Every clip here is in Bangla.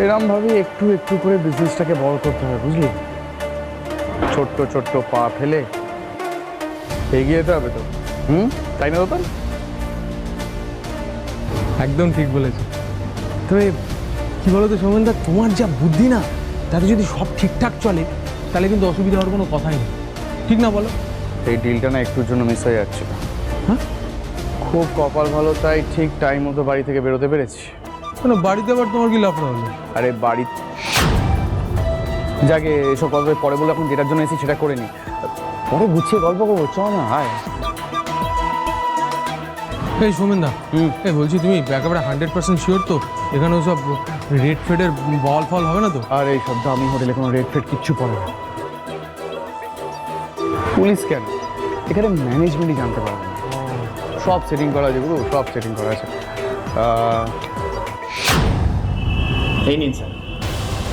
এরম ভাবে একটু একটু করে বিজনেসটাকে বড় করতে হবে, বুঝলি? ছোট্ট ছোট্ট পা ফেলে এগিয়ে যেতে হবে তো। তাই না রতন? একদম ঠিক বলেছো। তবে কি বলো তো সৌমেনদা, তোমার যা বুদ্ধি না, তাতে যদি সব ঠিকঠাক চলে তাহলে কিন্তু অসুবিধা হওয়ার কোনো কথাই নেই, ঠিক না বলো? এই ডিলটা না একটুর জন্য মিস হয়ে যাচ্ছিল। হ্যাঁ, খুব কপাল ভালো, তাই ঠিক টাইম মতো বাড়ি থেকে বেরোতে পেরেছি। কেন বাড়িতে আবার তোমার কি লাফড়া হলো? আরে বাড়ি যাকে এসব কথা পরে বলে, এখন যেটার জন্য এসেছি সেটা করে নি, পরে গুছিয়ে গল্প করবো। চ না, হায়। এই সৌমেনদা, এই বলছি তুমি একেবারে 100% শিওর তো এখানে সব রেড ফেডের বল ফল হবে না তো? আর এই সব দামি হোটেলে কোনো রেড ফেড কিচ্ছু পড়ে না। পুলিশ কেন, এখানে ম্যানেজমেন্টই জানতে পারবে না। সব সেটিং করা আছে গুরু, সব সেটিং করা আছে। এই নিন স্যার,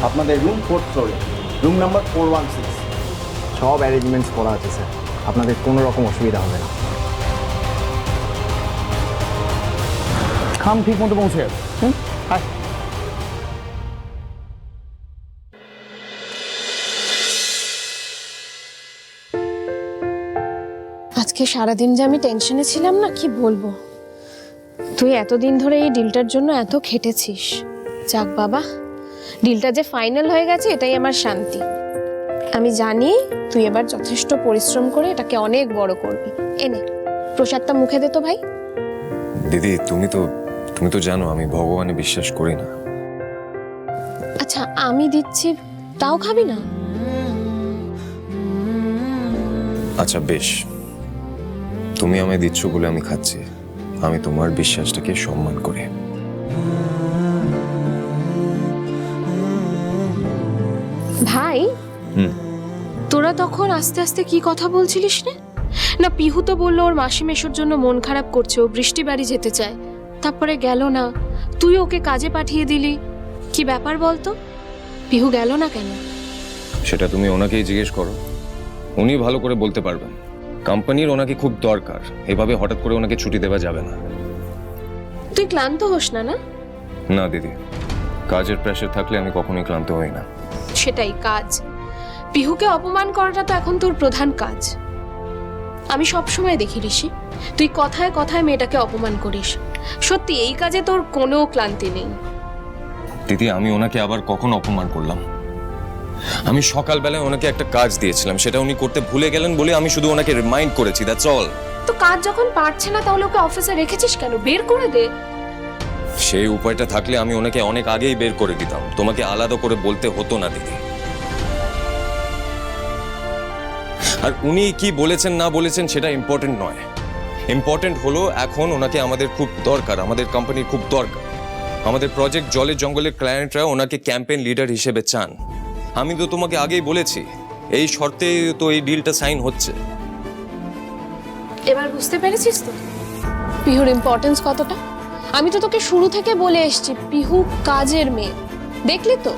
আপনাদের রুম 4th ফ্লোরে, রুম নাম্বার 416। সব অ্যারেঞ্জমেন্টস করা আছে স্যার, আপনাদের কোনো রকম অসুবিধা হবে না। খাম ঠিক মতো পৌঁছে যাবে। আয়। আজকে সারাদিন যে আমি টেনশনে ছিলাম না, কি বলবো। তুই এতদিন ধরে এই ডিলটার জন্য এত খেটেছিস। যাক বাবা, ডিলটা যে ফাইনাল হয়ে গেছে এটাই আমার শান্তি। আমি জানি তুই এবার যথেষ্ট পরিশ্রম করে এটাকে অনেক বড় করবি। এনে প্রসাদটা মুখে দে তো ভাই। দিদি, তুমি তো জানো আমি ভগবানে বিশ্বাস করি না। আচ্ছা, আমি দিচ্ছি তাও খাবি না? আচ্ছা বেশ, তুমি আমায় দিচ্ছ বলে আমি খাচ্ছি। আমি তোমার বিশ্বাসটাকে সম্মান করি। ভাই, তোরা তখন আস্তে আস্তে কি কথা বলছিলিস না? না, পিহু তো বললো ওর মাসি মেশোর জন্য মন খারাপ করছে, ও বৃষ্টি বাড়ি যেতে চায়। তারপরে গেল না, তুই ওকে কাজে পাঠিয়ে দিলি। কি ব্যাপার বলতো? পিহু গেল না কেন? সেটা তুমি ওনাকেই জিজ্ঞেস করো, উনি ভালো করে বলতে পারবেন। কোম্পানির ওনাকে খুব দরকার, এভাবে হঠাৎ করে ওনাকে ছুটি দেওয়া যাবে না। তুই ক্লান্ত হোস না? না না দিদি, কাজের প্রেশার থাকলে আমি কখনোই ক্লান্ত হই না। সেটাই কাজ। পিহুকে অপমান করাটা তো এখন তোর প্রধান কাজ। আমি সব সময় দেখি ঋষি, তুই কথায় কথায় মেয়েটাকে অপমান করিস। সত্যি এই কাজে তোর কোনো ক্লান্তি নেই। দিদি, আমি ওনাকে আবার কখন অপমান করলাম? আমি সকালবেলায় ওনাকে একটা কাজ দিয়েছিলাম, সেটা উনি করতে ভুলে গেলেন বলে আমি শুধু ওনাকে রিমাইন্ড করেছি, দ্যাটস অল। তো কাজ যখন পারছে না তাহলে ওকে অফিসে রেখেছিস কেন? বের করে দে। সেই উপায়টা থাকলে আমি ওনাকে অনেক আগেই বের করে দিতাম, তোমাকে আলাদা করে বলতে হতো না দিদি। আর উনি কি বলেছেন না বলেছেন সেটা ইম্পর্টেন্ট নয়। ইম্পর্টেন্ট হলো এখন ওনাকে আমাদের খুব দরকার, আমাদের কোম্পানির খুব দরকার। আমাদের প্রজেক্ট জলের জঙ্গলের ক্লায়েন্টরা ওনাকে ক্যাম্পেইন লিডার হিসেবে চান। আমি তো তোমাকে আগেই বলেছি, এই শর্তে তো এই ডিলটা সাইন হচ্ছে। এবার বুঝতে পেরেছিস তো পিহুর ইম্পর্টেন্স কতটা? আমি তো তোকে শুরু থেকে বলে এসেছি, পিহু কাজের মেয়ে। দেখলি তো?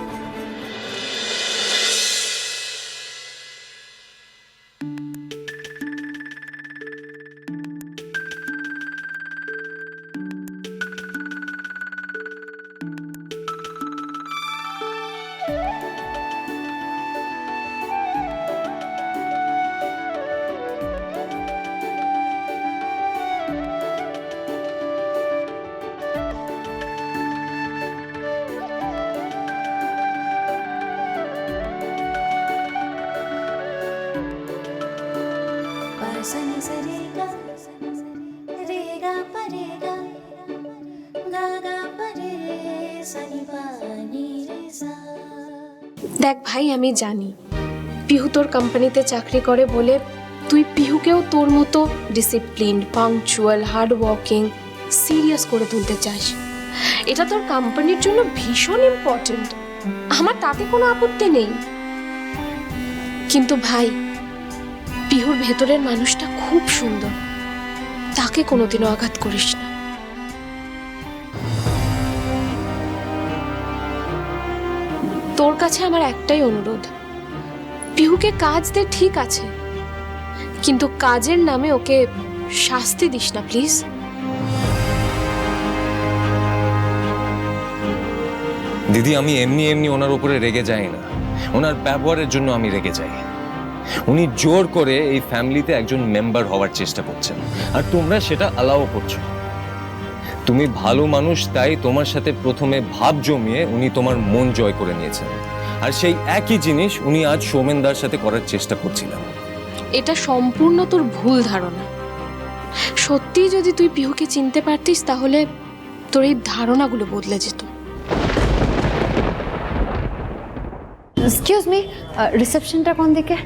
দেখ ভাই, আমি জানি পিহু তোর কোম্পানিতে চাকরি করে বলে তুই পিহুকেও তোর মতো discipline, punctual, hard working, serious করে তুলতে চাস। এটা তোর কোম্পানির জন্য ভীষণ ইম্পর্টেন্ট, আমার তাতে কোনো আপত্তি নেই। কিন্তু ভাই, পিহুর ভেতরের মানুষটা খুব সুন্দর, তাকে কোনোদিনও আঘাত করিস না। তোর কাছে আমার একটাই অনুরোধ, পিহুকে কাজ দে ঠিক আছে, কিন্তু কাজের নামে ওকে শাস্তি দিস না প্লিজ। দিদি, আমি এমনি এমনি ওনার উপরে রেগে যাই না, ওনার ব্যবহারের জন্য আমি রেগে যাই। উনি জোর করে এই ফ্যামিলিতে একজন মেম্বার হওয়ার চেষ্টা করছেন, আর তোমরা সেটা অ্যালাউ করছো। তুমি ভালো মানুষ, তাই তোমার সাথে প্রথমে ভাব জমিয়ে উনি তোমার মন জয় করে নিয়েছেন, আর সেই একই জিনিস উনি আজ সৌমেনদার সাথে করার চেষ্টা করছিলেন। এটা সম্পূর্ণ তোর ভুল ধারণা। সত্যি যদি তুই পিহুকে চিনতে পারতিস তাহলে তোর এই ধারণাগুলো বদলে যেত। এক্সকিউজ মি, রিসেপশনটা কোন দিকে?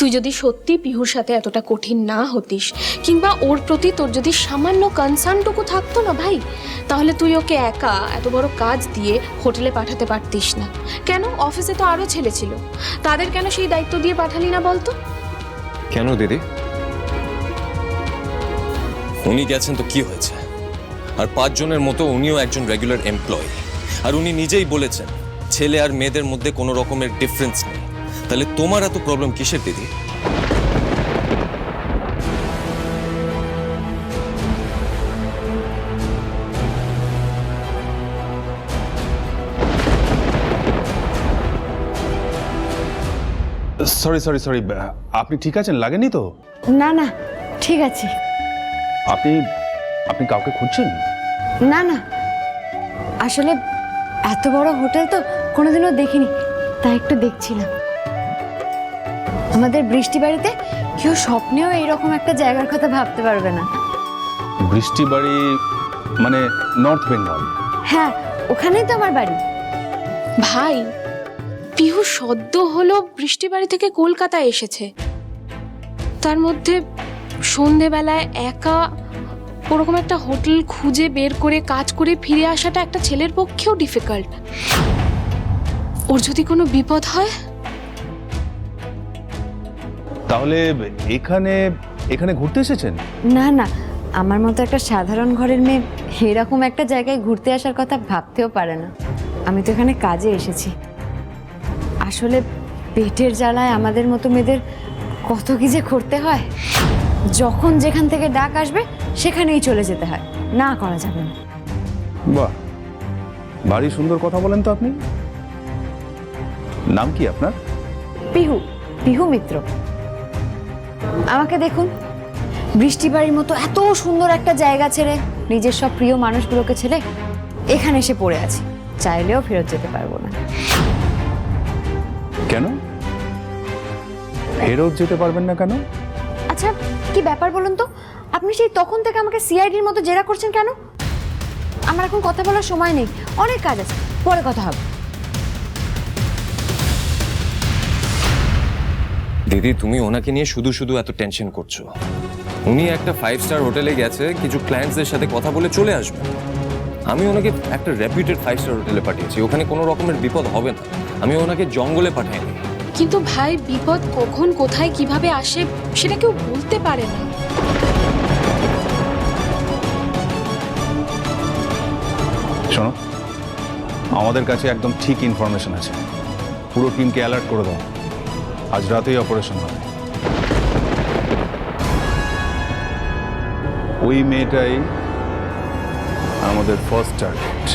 তুই যদি সত্যি পিহুর সাথে এতটা কঠিন না হতিস, কিংবা ওর প্রতি তোর যদি সামান্য কনসার্নটুকু থাকতো না ভাই, তাহলে তুই ওকে একা এত বড় কাজ দিয়ে হোটেলে পাঠাতে পারতিস না। কেন? অফিসে তো আরো ছেলে ছিল, তাদের কেন সেই দায়িত্ব দিয়ে পাঠালি না বলতো? কেন দিদি? উনি গেছেন তো কি হয়েছে? আর 5 জনের মতো উনিও একজন রেগুলার এমপ্লয়ি, আর উনি নিজেই বলেছেন ছেলে আর মেয়েদের মধ্যে কোনো রকমের ডিফারেন্স নেই। তাহলে তোমার এত প্রবলেম কিসের দিদি? সরি, আপনি ঠিক আছেন? লাগেনি তো? না না, ঠিক আছে। আপনি কাউকে খুঁজছেন? না না, আসলে এত বড় হোটেল তো কোনোদিনও দেখিনি, তাই একটু দেখছিলাম। আমাদের বৃষ্টি বাড়িতে কেউ স্বপ্নেও এইরকম একটা জায়গার কথা ভাবতে পারবে না। বৃষ্টি বাড়ি মানে নর্থ বেঙ্গল? হ্যাঁ, ওখানেই তো আমার বাড়ি। ভাই, পিহু সদ্য হলো বৃষ্টি বাড়ি থেকে কলকাতায় এসেছে, তার মধ্যে সন্ধেবেলায় একা ওরকম একটা হোটেল খুঁজে বের করে কাজ করে ফিরে আসাটা একটা ছেলের পক্ষেও ডিফিকাল্ট। ওর যদি কোনো বিপদ হয়? তাহলে এখানে ঘুরতে এসেছেন? না না, আমার মতো একটা সাধারণ ঘরের মেয়ে এরকম একটা জায়গায় ঘুরতে আসার কথা ভাবতেও পারে না। আমি তো এখানে কাজে এসেছি। আসলে পেটের জ্বালায় আমাদের মতো মেয়েদের কত কি যে করতে হয়। যখন যেখান থেকে ডাক আসবে সেখানেই চলে যেতে হয়, না করা যাবে না। বাহ, ভারী সুন্দর কথা বলেন তো আপনি। নাম কি আপনার? পিহু মিত্র। আমাকে দেখুন, বৃষ্টি বাড়ির মতো এত সুন্দর একটা জায়গা ছেড়ে, নিজের সব প্রিয় মানুষগুলোকে ছেড়ে এখানে এসে পড়ে আছি। চাইলেও ফেরত যেতে পারবো না। কেন ফেরত যেতে পারবেন না কেন? আচ্ছা, কি ব্যাপার বলুন তো? আপনি সেই তখন থেকে আমাকে সিআইডির মতো জেরা করছেন কেন? আমার এখন কথা বলার সময় নেই, অনেক কাজ আছে, পরে কথা হবে। দিদি, তুমি ওনাকে নিয়ে শুধু শুধু এত টেনশন করছো। উনি একটা 5 স্টার হোটেলে গেছে, কিছু ক্লায়েন্টসদের সাথে কথা বলে চলে আসবে। আমি ওনাকে একটা রেপুটেড 5 স্টার হোটেলে পাঠিয়েছি, ওখানে কোনো রকমের বিপদ হবে না। আমি ওনাকে জঙ্গলে পাঠাইনি। কিন্তু ভাই, বিপদ কখন কোথায় কিভাবে আসে সেটা কেউ বলতে পারে না। শোনো, আমাদের কাছে একদম ঠিক ইনফরমেশন আছে। পুরো টিমকে অ্যালার্ট করে দাও, আজ রাতেই অপারেশন হবে। ওই মেয়েটাই আমাদের ফার্স্ট টার্গেট।